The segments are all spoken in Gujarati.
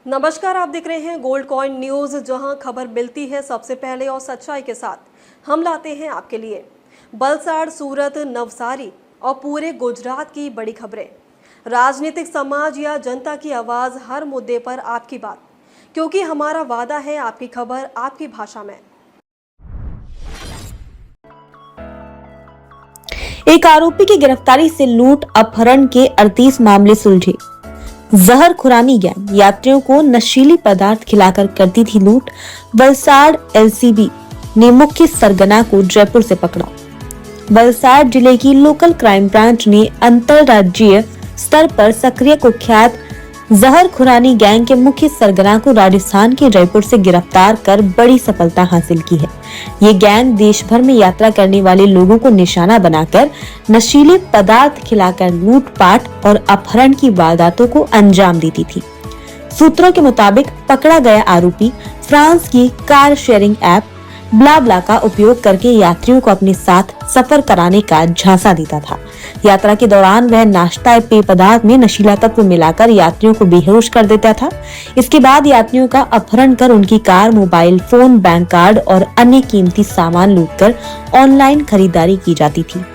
नमस्कार, आप देख रहे हैं गोल्ड कॉइन न्यूज, जहां खबर मिलती है सबसे पहले और सच्चाई के साथ हम लाते हैं आपके लिए वलसाड, सूरत, नवसारी और पूरे गुजरात की बड़ी खबरें। राजनीतिक, समाज या जनता की आवाज, हर मुद्दे पर आपकी बात, क्योंकि हमारा वादा है आपकी खबर आपकी भाषा में। एक आरोपी की गिरफ्तारी से लूट अपहरण के 38 मामले सुलझे। जहर खुरानी गैंग यात्रियों को नशीली पदार्थ खिलाकर करती थी लूट। वलसाड एलसीबी ने मुख्य सरगना को जयपुर से पकड़ा। वलसाड जिले की लोकल क्राइम ब्रांच ने अंतरराज्यीय स्तर पर सक्रिय कुख्यात जहर खुरानी गैंग के मुख्य सरगना को राजस्थान के जयपुर से गिरफ्तार कर बड़ी सफलता हासिल की है। ये गैंग देश भर में यात्रा करने वाले लोगों को निशाना बनाकर नशीले पदार्थ खिलाकर लूटपाट और अपहरण की वारदातों को अंजाम देती थी। सूत्रों के मुताबिक पकड़ा गया आरोपी फ्रांस की कार शेयरिंग ऐप ब्लाब्ला का उपयोग करके यात्रियों को अपने साथ सफर कराने का झांसा देता था। यात्रा के दौरान वह नाश्ता पेय पदार्थ में नशीला तत्व मिलाकर यात्रियों को बेहोश कर देता था। इसके बाद यात्रियों का अपहरण कर उनकी car, mobile phone, bank card और अन्य कीमती सामान लूटकर ऑनलाइन खरीदारी की जाती थी।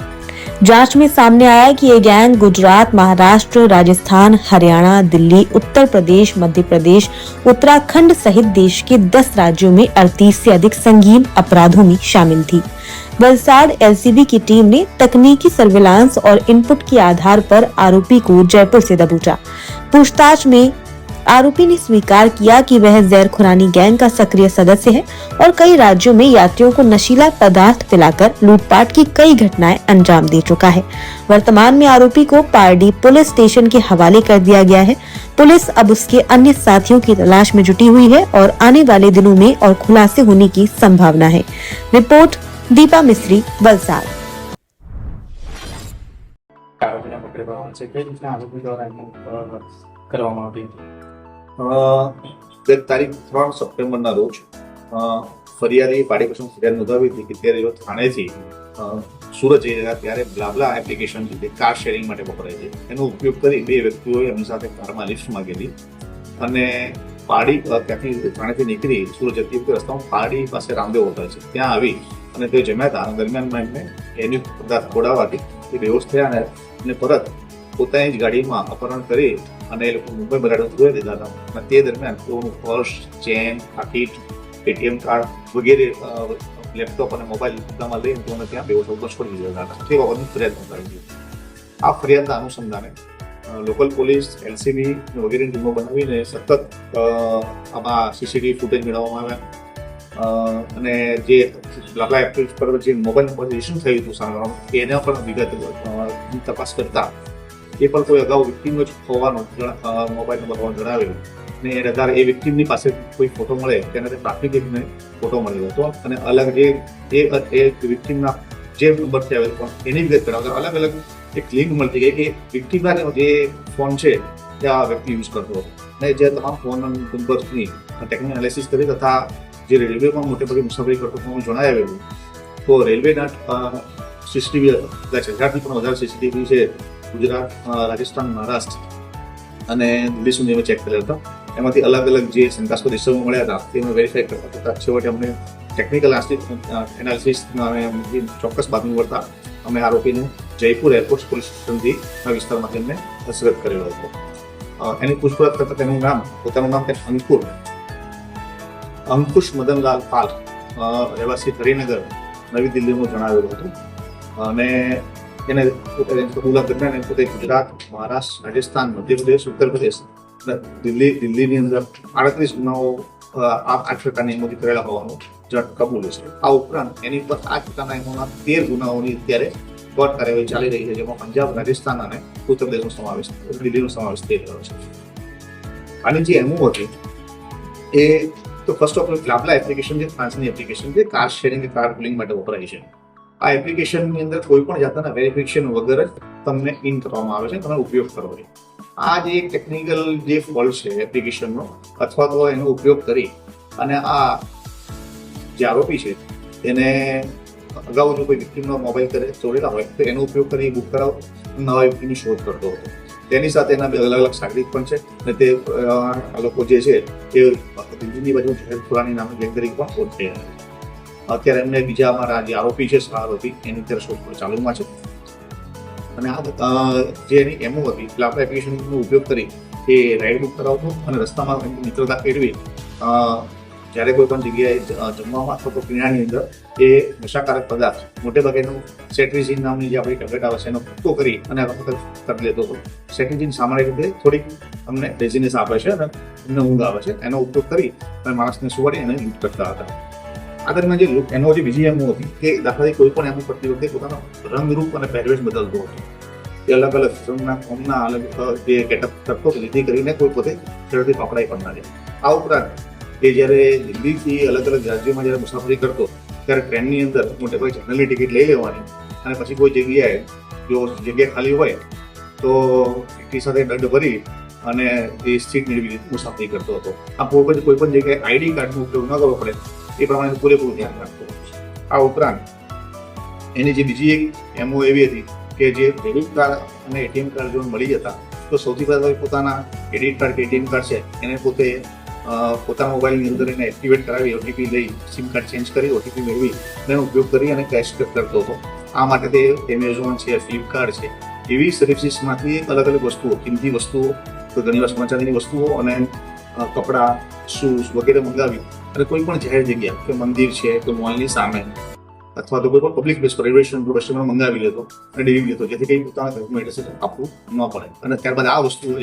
जांच में सामने आया कि ये गैंग गुजरात, महाराष्ट्र, राजस्थान, हरियाणा, दिल्ली, उत्तर प्रदेश, मध्य प्रदेश, उत्तराखंड सहित देश के 10 राज्यों में 38 से अधिक संगीन अपराधों में शामिल थी। वलसाड एलसीबी की टीम ने तकनीकी सर्विलांस और इनपुट के आधार पर आरोपी को जयपुर से दबोचा। पूछताछ में आरोपी ने स्वीकार किया कि वह जहर खुरानी गैंग का सक्रिय सदस्य है और कई राज्यों में यात्रियों को नशीला पदार्थ पिलाकर लूटपाट की कई घटनाएं अंजाम दे चुका है। वर्तमान में आरोपी को पारडी पुलिस स्टेशन के हवाले कर दिया गया है। पुलिस अब उसके अन्य साथियों की तलाश में जुटी हुई है और आने वाले दिनों में और खुलासे होने की संभावना है। रिपोर्ट दीपा मिस्त्री, वलसाड। તારીખ 3 સપ્ટેમ્બરના રોજ ફરિયાદી પાડી પસંદ ફરિયાદ નોંધાવી હતી કે ત્યારે થાણેથી સુરત જઈ રહ્યા ત્યારે બ્લાબ્લા એપ્લિકેશન છે કાર શેરિંગ માટે વપરાય છે, એનો ઉપયોગ કરી બે વ્યક્તિઓએ એમની સાથે કારમાં લિફ્ટ માંગેલી અને પાડી ત્યાંથી થાણેથી નીકળી સુરત જતી વખતે રસ્તામાં પાડી પાસે રામદેવ હોટલ છે ત્યાં આવી અને તે જમ્યા હતા. દરમિયાનમાં એમને એની પદાર્થ ખોડાવવાથી એ બેહોશ થયા અને પરત પોતાની જ ગાડીમાં અપહરણ કરી અને એ લોકો મુંબઈ બરાબર જોઈ દીધા હતા. અને તે દરમિયાન તેઓનું પર્સ, ચેન, પાકીટ, એટીએમ કાર્ડ વગેરે, લેપટોપ અને મોબાઈલ બધામાં લઈને તેઓને ત્યાં બેહોશ છોડી દીધા હતા. તે બાબતની ફરિયાદ નોંધાવી. આ ફરિયાદના અનુસંધાને લોકલ પોલીસ, એલસીબી વગેરેની ટીમો બનાવીને સતત આમાં સીસીટીવી ફૂટેજ મેળવવામાં આવ્યા અને જે બ્લાબ્લા એપ પર જે મોબાઈલ નંબર ઇસ્યુ થયું હતું સામે એના પણ વિગત તપાસ કરતા એ પણ કોઈ અગાઉ વિક્ટીમનો જ હોવાનો મોબાઈલ નંબર હોવાનું જણાવેલું અને એ આધારે એ વિક્ટીમની પાસે કોઈ ફોટો મળે તેનાથી પ્રાથમિક એકને ફોટો મળ્યો હતો અને અલગ જે વિક્ટીમના જે નંબરથી આવેલો પણ એની વિગત કરાવતા અલગ અલગ એક લિંક મળતી ગઈ કે વિક્ટીમના જે ફોન છે તે આ વ્યક્તિ યુઝ કરતો હતો અને જે તમામ ફોન નંબર્સની ટેકનિકલ એનાલિસિસ કરી તથા જે રેલવેમાં મોટે ભાગે મુસાફરી કરતો હોવાનું જણાવેલું તો રેલવેના સીસીટીવી 10,000થી પણ વધારે સીસીટીવી છે ગુજરાત, રાજસ્થાન, મહારાષ્ટ્ર અને દિલ્હી સુધી અમે ચેક કર્યા હતા. એમાંથી અલગ અલગ જે શંકાસ્પદ ઇસમો મળ્યા હતા તે અમે વેરીફાઈ કરતા હતા. છેવટે અમને ટેકનિકલ એનાલિસિસ જે ચોક્કસ બાતમી મળતા અમે આરોપીને જયપુર એરપોર્ટ પોલીસ સ્ટેશનથી વિસ્તારમાંથી એમને હસ્તગત કરેલો હતો. એની પૂછપરછ કરતા પોતાનું નામ અંકુશ મદનલાલ પાલ, રહેવાસી હરિનગર, નવી દિલ્હીનું જણાવેલું હતું અને એને કબૂલાત દરમિયાન પોતે ગુજરાત, મહારાષ્ટ્ર, રાજસ્થાન, મધ્યપ્રદેશ, ઉત્તર પ્રદેશ અને દિલ્હીની અંદર 38 ગુનાઓ આ પ્રકારની એમોથી કરેલા હોવાનું કબૂલ છે. આ ઉપરાંત એની પર આ પ્રકારના એમોના 13 ગુનાઓની અત્યારે કોર્ટ કાર્યવાહી ચાલી રહી છે, જેમાં પંજાબ, રાજસ્થાન અને ઉત્તર પ્રદેશનો સમાવેશ, દિલ્હીનો સમાવેશ થઈ રહ્યો છે. આની જે એમો હતી એ તો ફર્સ્ટ ઓફ ઓલ બ્લાબ્લા એપ્લિકેશન જે ફ્રાન્સની એપ્લિકેશન છે કાર શેરિંગ, કાર પુલિંગ માટે વપરાય છે. આ એપ્લિકેશનની અંદર કોઈ પણ જાતના વેરિફિકેશન વગર જ તમને ઇન કરવામાં આવે છે, તમે ઉપયોગ કરો છો. આ જે ટેકનિકલ જે ફોલ્ટ છે એપ્લિકેશનનો અથવા તો એનો ઉપયોગ કરી અને આ જે આરોપી છે એને અગાઉ જો કોઈ વિક્ટીમનો મોબાઈલ ચોરેલા હોય તો એનો ઉપયોગ કરી બુક કરાવો નવા વ્યક્તિની શોધ કરતો હતો. તેની સાથે એના બે અલગ અલગ સાગરિત પણ છે અને તે આ લોકો જે છે એ દિલ્હીની બાજુ ઝહેર ખુરાની નામની ગેંગ તરીકે પણ ઓળખાઈ રહ્યા છે. અત્યારે એમને બીજા અમારા જે આરોપી છે સહ આરોપી એની અત્યારે શોધખોળ ચાલુમાં છે. અને આ જે એની એમઓ હતી લાપા એપ્લિકેશનનો ઉપયોગ કરી એ રાઇડ બુક કરાવતો અને રસ્તામાં એમની મિત્રતા કેળવી જ્યારે કોઈ પણ જગ્યાએ જમવામાં અથવા તો પીણાની અંદર એ નશાકારક પદાર્થ મોટે ભાગે એનું સેટ્રિઝિન નામની જે આપણી ટેબ્લેટ આવે છે એનો ભૂકો કરી અને આ વખત કરી લેતો હતો. સેટ્રિઝિન સામાન્ય રીતે થોડીક અમને ડેઝીનેસ આપે છે અને અમને ઊંઘ આવે છે, એનો ઉપયોગ કરી અને માણસને સુવાડી અને લૂંટ કરતા હતા. આ દરમિયાન જે એનો જે બીજી એમઓ હતી કે દાખલા કોઈ પણ એમઓ કરતી વખતે પોતાનો રંગરૂપ અને પહેરવેશ બદલતો હતો. એ અલગ અલગ ફિલ્મના ફોર્મના અલગ જે ગેટઅપ કરતો જેથી કરીને કોઈ પોતે ઝડપથી પકડાઈ પણ ના જાય. આ ઉપરાંત એ જ્યારે દિલ્હીથી અલગ અલગ રાજ્યોમાં જ્યારે મુસાફરી કરતો ત્યારે ટ્રેનની અંદર મોટે ભાગે જનરલની ટિકિટ લઈ લેવાની અને પછી કોઈ જગ્યાએ જો જગ્યા ખાલી હોય તો ટિકિટ સાથે દંડ ભરી અને એ સીટ મેળવી મુસાફરી કરતો હતો. આ કોઈ પણ જગ્યાએ આઈડી કાર્ડનો ઉપયોગ ન કરવો પડે એ પ્રમાણે પૂરેપૂરું ધ્યાન રાખતો. આ ઉપરાંત એની જે બીજી એક એમઓ એવી હતી કે જે ડેબિટ કાર્ડ અને એટીએમ કાર્ડ જો મળી જતા તો સૌથી પહેલાં પોતાના ક્રેડિટ કાર્ડ કે એટીએમ કાર્ડ છે એને પોતે પોતાના મોબાઈલની અંદર એને એક્ટિવેટ કરાવી ઓટીપી લઈ સિમ કાર્ડ ચેન્જ કરી ઓટીપી મેળવી એનો ઉપયોગ કરી અને કેશ કરતો હતો. આ માટે તે એમેઝોન છે, ફ્લિપકાર્ટ છે એવી સર્વિસીસમાંથી અલગ અલગ વસ્તુઓ, કિંમતી વસ્તુઓ, તો ઘણી વાર સોનાચાંદીની વસ્તુઓ અને કપડાં, શૂઝ વગેરે મંગાવી અને કોઈ પણ જાહેર જગ્યા કે મંદિર છે કે મોલની સામે અથવા તો કોઈ પણ પબ્લિક પ્લેસ પર રેલવે સ્ટેશન પર રેસ્ટોરન્ટ મંગાવી લેતો અને ડિલિવરી લેતો જેથી કંઈ પોતાના ઘરનું એડ્રેસ આપવું ન પડે. અને ત્યારબાદ આ વસ્તુઓ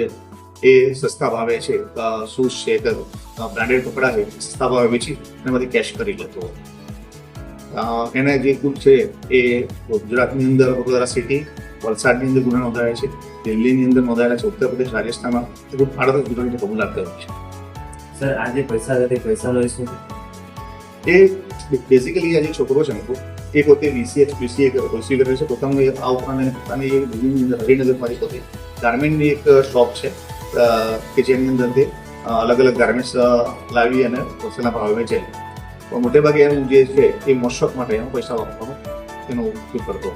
એ સસ્તા ભાવે છે, શૂઝ છે કે બ્રાન્ડેડ કપડાં છે સસ્તા ભાવે વેચી એમાંથી કેશ કરી લેતો. એને જે કુલ છે એ ગુજરાતની અંદર વડોદરા સિટી, વલસાડની અંદર ગુના નોંધાયા છે, દિલ્હીની અંદર નોંધાયેલા છે, ઉત્તર પ્રદેશ, રાજસ્થાનમાં કુલ 38 ગુનાની કબૂલાત કરી છે. સર આ જે પૈસા હતા પૈસાનો ઇસ્યુ એ બેઝિકલી આ જે છોકરો છે એ પોતે બીસીએ કરે છે. પોતાનું આ ઉપરાંત પોતાની દિલ્હીની અંદર હરિનગરમાંથી પોતે ગાર્મેન્ટની એક શોપ છે કે જેની અંદર તે અલગ અલગ ગાર્મેન્ટ્સ લાવી અને હોલસેલના ભાવે વેચે. મોટે ભાગે એનું જે છે એ મોજ શોખ માટે એનો પૈસા વાપરવાનો એનો ઉપયોગ કરતો.